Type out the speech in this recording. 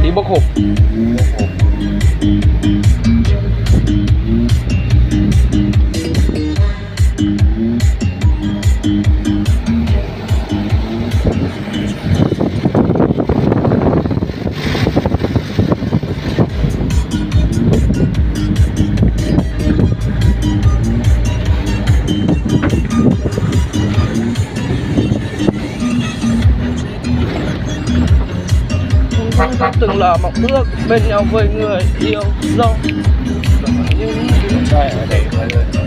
ที่บ่ครบtừng là mọc nước bên nhau với người yêu dấuใช่เด็กเลย